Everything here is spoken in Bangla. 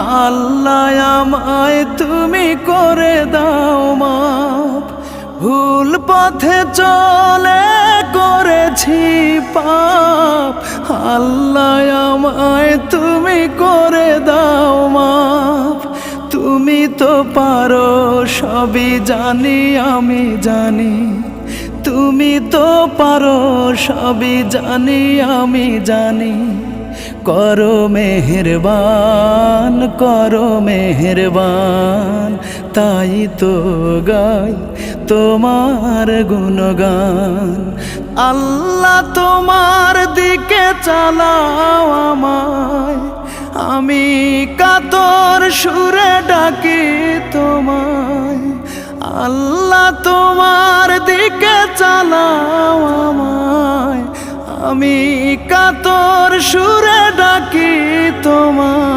আল্লাহ আমায় তুমি করে দাও মাপ, ভুল পথে চলে করেছি পাপ। আল্লাহ আমায় তুমি করে দাও মাপ, তুমি তো পারো সবই জানি আমি জানি, তুমি তো পারো সবই জানি আমি জানি। করো মেহেরবান, করো মেহেরবান, তাই তো গাই তোমার গুণগান। আল্লাহ তোমার দিকে চালাও আমায়, আমি কাতর সুরে ডাকি তোমায়। আল্লাহ তোমার দিকে চালাও আমায়, আমি কাতর সুরে ডাকি তোমায়।